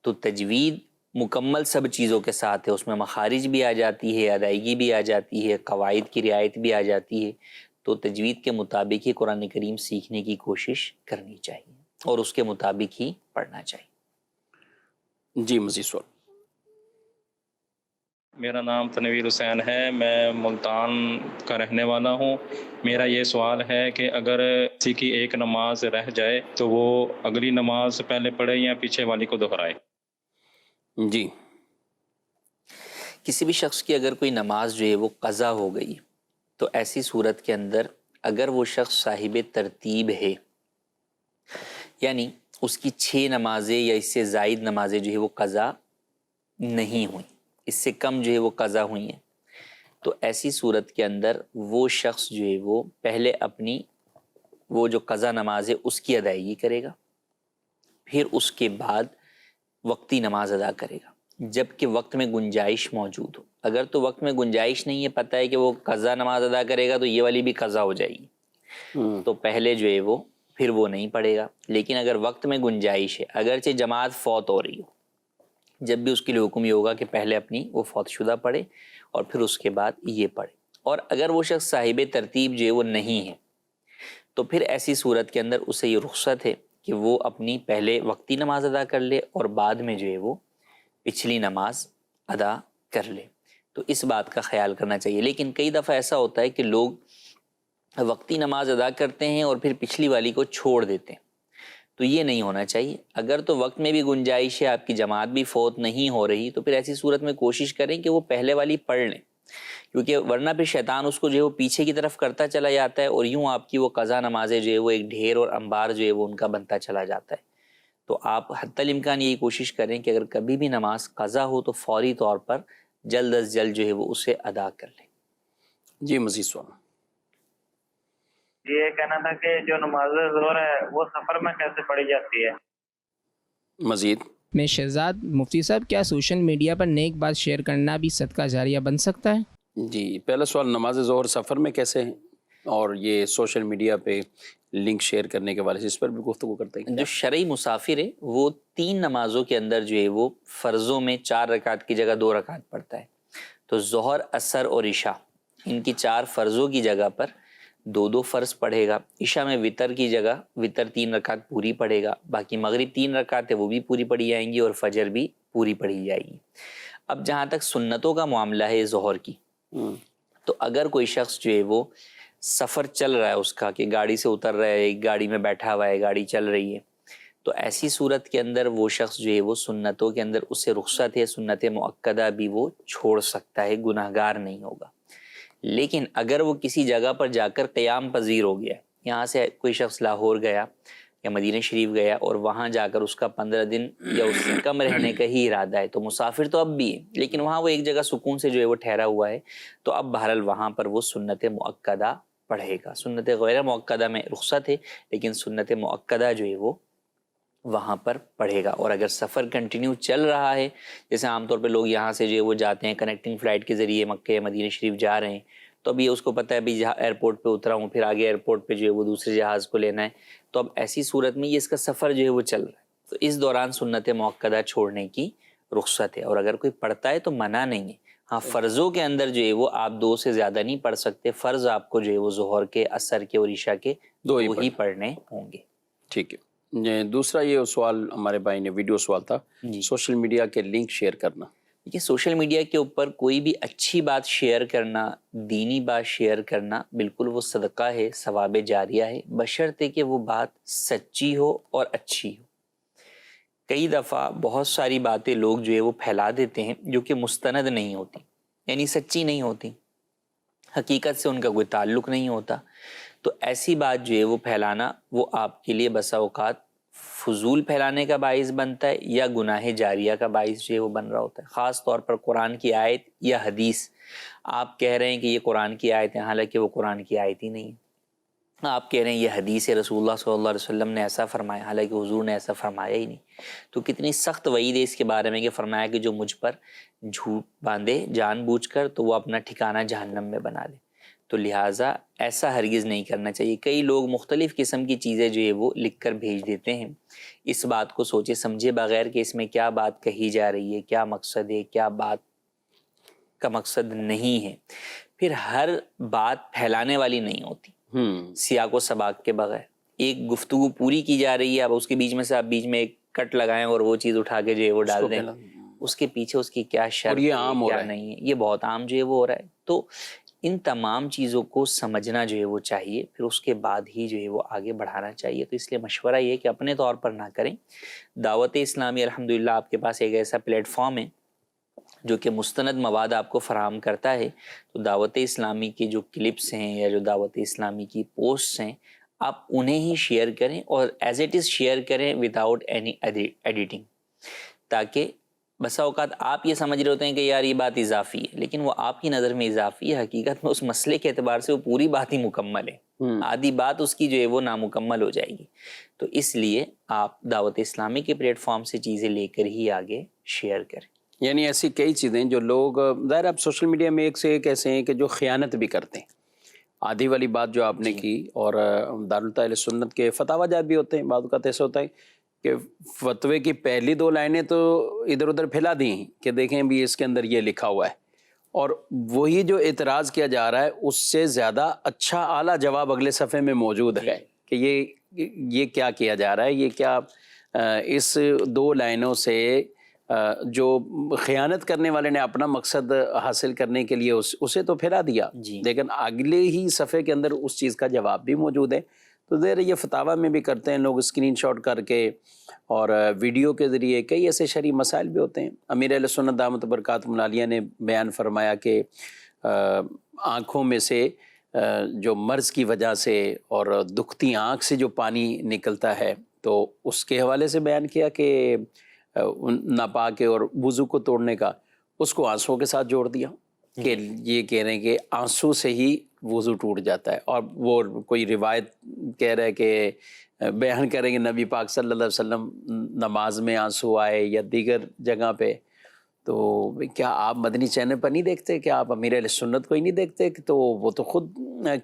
Speaker 3: تو تجوید مکمل سب چیزوں کے ساتھ ہے، اس میں مخارج بھی آ جاتی ہے، ادائیگی بھی آ جاتی ہے، قواعد کی رعایت بھی آ جاتی ہے. تو تجوید کے مطابق ہی قرآن کریم سیکھنے کی کوشش کرنی چاہیے اور اس کے مطابق ہی پڑھنا چاہیے.
Speaker 2: جی مزید سوال.
Speaker 6: میرا نام تنویر حسین ہے، میں ملتان کا رہنے والا ہوں. میرا یہ سوال ہے کہ اگر کسی کی ایک نماز رہ جائے تو وہ اگلی نماز پہلے پڑھے یا پیچھے والی کو دہرائے؟
Speaker 2: جی،
Speaker 3: کسی بھی شخص کی اگر کوئی نماز جو ہے وہ قضا ہو گئی تو ایسی صورت کے اندر اگر وہ شخص صاحب ترتیب ہے، یعنی اس کی 6 نمازیں یا اس سے زائد نمازیں جو ہے وہ قضا نہیں ہوئیں، اس سے کم جو ہے وہ قضا ہوئی ہیں، تو ایسی صورت کے اندر وہ شخص جو ہے وہ پہلے اپنی وہ جو قضا نماز ہے اس کی ادائیگی کرے گا، پھر اس کے بعد وقتی نماز ادا کرے گا، جب کہ وقت میں گنجائش موجود ہو۔ اگر تو وقت میں گنجائش نہیں ہے، پتہ ہے کہ وہ قضا نماز ادا کرے گا تو یہ والی بھی قضا ہو جائے گی، تو پہلے جو ہے وہ پھر وہ نہیں پڑھے گا۔ لیکن اگر وقت میں گنجائش ہے، اگرچہ جماعت فوت ہو رہی ہو، جب بھی اس کے لیے حکم یہ ہوگا کہ پہلے اپنی وہ فوت شدہ پڑھے اور پھر اس کے بعد یہ پڑھے۔ اور اگر وہ شخص صاحب ترتیب جو ہے وہ نہیں ہے تو پھر ایسی صورت کے اندر اسے یہ رخصت ہے کہ وہ اپنی پہلے وقتی نماز ادا کر لے اور بعد میں جو ہے وہ پچھلی نماز ادا کر لے۔ تو اس بات کا خیال کرنا چاہیے۔ لیکن کئی دفعہ ایسا ہوتا ہے کہ لوگ وقتی نماز ادا کرتے ہیں اور پھر پچھلی والی کو چھوڑ دیتے ہیں، تو یہ نہیں ہونا چاہیے۔ اگر تو وقت میں بھی گنجائش ہے، آپ کی جماعت بھی فوت نہیں ہو رہی، تو پھر ایسی صورت میں کوشش کریں کہ وہ پہلے والی پڑھ لیں، کیونکہ ورنہ پھر شیطان اس کو جو ہے وہ پیچھے کی طرف کرتا چلا جاتا ہے اور یوں آپ کی وہ قضا نمازیں جو ہے وہ ایک ڈھیر اور انبار جو ہے وہ ان کا بنتا چلا جاتا ہے۔ تو آپ حتی الامکان یہی کوشش کریں کہ اگر کبھی بھی نماز قضا ہو تو فوری طور پر جلد از جلد جو ہے وہ اسے ادا کر لیں۔
Speaker 2: جی مزید سوال۔
Speaker 7: یہ کہنا تھا کہ جو نماز ظہر ہے وہ سفر میں کیسے پڑھی جاتی ہے؟
Speaker 2: مزید
Speaker 8: میں شہزاد مفتی صاحب، کیا سوشل میڈیا پر نیک بات شیئر کرنا بھی صدقہ جاریہ بن سکتا ہے؟
Speaker 2: جی، پہلا سوال نماز ظہر سفر میں کیسے ہیں، اور یہ سوشل میڈیا پہ لنک شیئر کرنے کے والے سے اس پر بھی گفتگو کرتے ہیں۔
Speaker 3: جو شرعی مسافر ہے وہ 3 نمازوں کے اندر جو ہے وہ فرضوں میں 4 رکعت کی جگہ 2 رکعت پڑھتا ہے، تو ظہر، عصر اور عشاء ان کی 4 فرضوں کی جگہ پر 2 فرض پڑھے گا۔ عشاء میں وطر کی جگہ وطر 3 رکعت پوری پڑھے گا، باقی مغرب 3 رکعت ہے وہ بھی پوری پڑھی جائیں گی اور فجر بھی پوری پڑھی جائے گی۔ اب جہاں تک سنتوں کا معاملہ ہے ظہر کی، تو اگر کوئی شخص جو ہے وہ سفر چل رہا ہے اس کا، کہ گاڑی سے اتر رہا ہے، ایک گاڑی میں بیٹھا ہوا ہے، گاڑی چل رہی ہے، تو ایسی صورت کے اندر وہ شخص جو ہے وہ سنتوں کے اندر اسے رخصت ہے، سنت مؤکدہ بھی وہ چھوڑ سکتا ہے، گناہگار نہیں ہوگا۔ لیکن اگر وہ کسی جگہ پر جا کر قیام پذیر ہو گیا، یہاں سے کوئی شخص لاہور گیا یا مدینہ شریف گیا اور وہاں جا کر اس کا 15 دن یا اس سے کم رہنے کا ہی ارادہ ہے، تو مسافر تو اب بھی ہے لیکن وہاں وہ ایک جگہ سکون سے جو ہے وہ ٹھہرا ہوا ہے، تو اب بہرحال وہاں پر وہ سنت مؤکدہ پڑھے گا۔ سنت غیر مؤکدہ میں رخصت ہے لیکن سنت مؤکدہ جو ہے وہ وہاں پر پڑھے گا۔ اور اگر سفر کنٹینیو چل رہا ہے، جیسے عام طور پہ لوگ یہاں سے جو ہے وہ جاتے ہیں کنیکٹنگ فلائٹ کے ذریعے مکہ یا مدینہ شریف جا رہے ہیں، تو اب یہ اس کو پتہ ہے بھی جہاں ایئرپورٹ پہ اترا ہوں، پھر آگے ایئرپورٹ پہ جو ہے وہ دوسرے جہاز کو لینا ہے، تو اب ایسی صورت میں یہ اس کا سفر جو ہے وہ چل رہا ہے، تو اس دوران سنت مؤکدہ چھوڑنے کی رخصت ہے۔ اور اگر کوئی پڑھتا ہے تو منع نہیں ہے، ہاں فرضوں کے اندر جو ہے وہ آپ 2 سے زیادہ نہیں پڑھ سکتے، فرض آپ کو جو ہے وہ ظہر کے، عصر کے اور عشاء کے 2 ہی پڑھنے ہوں گے۔
Speaker 2: ٹھیک ہے۔ دوسرا یہ سوال ہمارے بھائی نے ویڈیو سوال تھا، سوشل میڈیا کے لنک شیئر کرنا۔
Speaker 3: دیکھیے سوشل میڈیا کے اوپر کوئی بھی اچھی بات شیئر کرنا، دینی بات شیئر کرنا، بالکل وہ صدقہ ہے، ثواب جاریہ ہے، بشرطے کہ وہ بات سچی ہو اور اچھی ہو۔ کئی دفعہ بہت ساری باتیں لوگ جو ہے وہ پھیلا دیتے ہیں جو کہ مستند نہیں ہوتی، یعنی سچی نہیں ہوتی، حقیقت سے ان کا کوئی تعلق نہیں ہوتا، تو ایسی بات جو ہے وہ پھیلانا وہ آپ کے لیے بسا اوقات فضول پھیلانے کا باعث بنتا ہے یا گناہ جاریہ کا باعث جو ہے وہ بن رہا ہوتا ہے۔ خاص طور پر قرآن کی آیت یا حدیث، آپ کہہ رہے ہیں کہ یہ قرآن کی آیت ہے، حالانکہ وہ قرآن کی آیت ہی نہیں ہے۔ آپ کہہ رہے ہیں یہ حدیث ہے، رسول اللہ صلی اللہ علیہ وسلم نے ایسا فرمایا، حالانکہ حضور نے ایسا فرمایا ہی نہیں۔ تو کتنی سخت وعید ہے اس کے بارے میں کہ فرمایا کہ جو مجھ پر جھوٹ باندھے جان بوجھ کر تو وہ اپنا ٹھکانہ جہنم میں بنا لے۔ تو لہٰذا ایسا ہرگز نہیں کرنا چاہیے۔ کئی لوگ مختلف قسم کی چیزیں جو ہے وہ لکھ کر بھیج دیتے ہیں، اس بات کو سوچے سمجھے بغیر کہ اس میں کیا بات کہی جا رہی ہے، کیا مقصد ہے، کیا بات کا مقصد نہیں ہے۔ پھر ہر بات پھیلانے والی نہیں ہوتی سیاق و سباق کے بغیر۔ ایک گفتگو پوری کی جا رہی ہے، اب اس کے بیچ میں سے آپ بیچ میں ایک کٹ لگائیں اور وہ چیز اٹھا کے جو ہے وہ ڈال دیں، اس کے پیچھے اس کی کیا شرط ہے، کیا نہیں ہے، یہ بہت عام جو ہے وہ ہو رہا ہے۔ تو ان تمام چیزوں کو سمجھنا جو ہے وہ چاہیے، پھر اس کے بعد ہی جو ہے وہ آگے بڑھانا چاہیے۔ تو اس لیے مشورہ یہ ہے کہ اپنے طور پر نہ کریں۔ دعوت اسلامی الحمدللہ آپ کے پاس ایک ایسا پلیٹ فارم ہے جو کہ مستند مواد آپ کو فراہم کرتا ہے، تو دعوت اسلامی کی جو کلپس ہیں یا جو دعوت اسلامی کی پوسٹس ہیں آپ انہیں ہی شیئر کریں اور ایز اٹ از شیئر کریں وداؤٹ اینی ایڈیٹنگ، تاکہ بسا اوقات آپ یہ سمجھ رہے ہوتے ہیں کہ یار یہ بات اضافی ہے، لیکن وہ آپ کی نظر میں اضافی ہے، حقیقت میں اس مسئلے کے اعتبار سے وہ پوری بات ہی مکمل ہے، آدھی بات اس کی جو ہے وہ نامکمل ہو جائے گی. تو اس لیے آپ دعوت اسلامی کے پلیٹ فارم سے چیزیں لے کر ہی آگے شیئر کریں.
Speaker 2: یعنی ایسی کئی چیزیں جو لوگ ظاہر اب سوشل میڈیا میں ایک سے ایک ایسے ہیں کہ جو خیانت بھی کرتے ہیں. آدھی والی بات جو آپ نے کی، اور دارالتاء سنت کے فتاوی جات بھی ہوتے ہیں. بعض اوقات ایسا ہوتا ہے کہ فتوے کی پہلی 2 لائنیں تو ادھر ادھر پھیلا دی ہیں کہ دیکھیں بھی اس کے اندر یہ لکھا ہوا ہے، اور وہی جو اعتراض کیا جا رہا ہے اس سے زیادہ اچھا اعلیٰ جواب اگلے صفحے میں موجود ہے کہ یہ کیا کیا جا رہا ہے، یہ کیا اس 2 لائنوں سے جو خیانت کرنے والے نے اپنا مقصد حاصل کرنے کے لیے اسے تو پھیلا دیا، لیکن اگلے ہی صفحے کے اندر اس چیز کا جواب بھی موجود ہے. تو ظاہر یہ فتاوی میں بھی کرتے ہیں لوگ اسکرین شاٹ کر کے، اور ویڈیو کے ذریعے کئی ایسے شرعی مسائل بھی ہوتے ہیں. امیر اہل سنت دامت برکاتہم العالیہ نے بیان فرمایا کہ آنکھوں میں سے جو مرض کی وجہ سے اور دکھتی آنکھ سے جو پانی نکلتا ہے، تو اس کے حوالے سے بیان کیا کہ ناپاک اور وضو کو توڑنے کا، اس کو آنسوؤں کے ساتھ جوڑ دیا کہ یہ کہہ رہے ہیں کہ آنسو سے ہی وضو ٹوٹ جاتا ہے. اور وہ کوئی روایت کہہ رہے کہ بیان کریں کہ نبی پاک صلی اللہ علیہ وسلم نماز میں آنسو آئے یا دیگر جگہ پہ. تو کیا آپ مدنی چینل پر نہیں دیکھتے؟ کہ آپ امیر اہل سنت کو ہی نہیں دیکھتے؟ تو وہ تو خود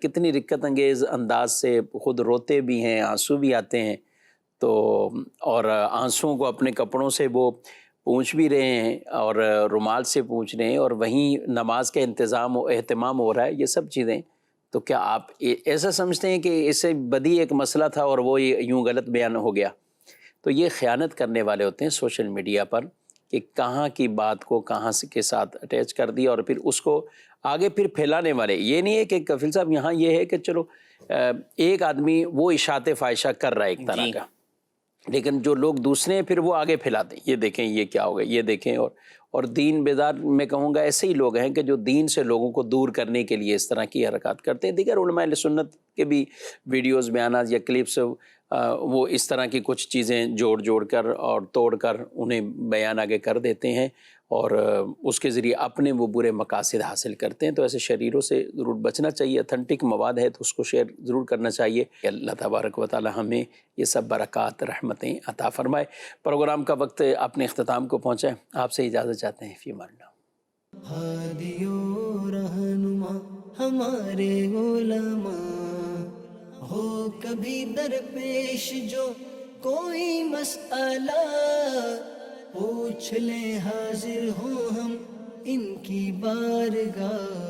Speaker 2: کتنی رقت انگیز انداز سے خود روتے بھی ہیں، آنسو بھی آتے ہیں، تو اور آنسوؤں کو اپنے کپڑوں سے وہ پونچھ بھی رہے ہیں اور رومال سے پونچھ رہے ہیں، اور وہیں نماز کا انتظام و اہتمام ہو رہا ہے. یہ سب چیزیں تو کیا آپ ایسا سمجھتے ہیں کہ اس سے بدی ایک مسئلہ تھا اور وہ یوں غلط بیان ہو گیا؟ تو یہ خیانت کرنے والے ہوتے ہیں سوشل میڈیا پر، کہ کہاں کی بات کو کہاں کے ساتھ اٹیچ کر دیا، اور پھر اس کو آگے پھر پھیلانے والے. یہ نہیں ہے کہ کفیل صاحب یہاں یہ ہے کہ چلو ایک آدمی وہ اشاعت فاحشہ کر رہا ہے ایک طرح کا، لیکن جو لوگ دوسرے ہیں پھر وہ آگے پھیلاتے ہیں، یہ دیکھیں یہ کیا ہوگا، یہ دیکھیں. اور دین بیدار میں کہوں گا ایسے ہی لوگ ہیں کہ جو دین سے لوگوں کو دور کرنے کے لیے اس طرح کی حرکات کرتے ہیں. دیگر علماء اہل سنت کے بھی ویڈیوز، بیانات یا کلپس، وہ اس طرح کی کچھ چیزیں جوڑ کر اور توڑ کر انہیں بیان آگے کر دیتے ہیں، اور اس کے ذریعے اپنے وہ برے مقاصد حاصل کرتے ہیں. تو ایسے شریروں سے ضرور بچنا چاہیے. اتھینٹک مواد ہے تو اس کو شیئر ضرور کرنا چاہیے. اللہ تبارک و تعالی ہمیں یہ سب برکات رحمتیں عطا فرمائے. پروگرام کا وقت اپنے اختتام کو پہنچا ہے، آپ سے اجازت چاہتے ہیں. فی امان اللہ.
Speaker 1: ہادی و رہنما ہمارے علماء، ہو کبھی درپیش جو کوئی مسئلہ، پوچھ لیں حاضر ہوں ہم ان کی بارگاہ.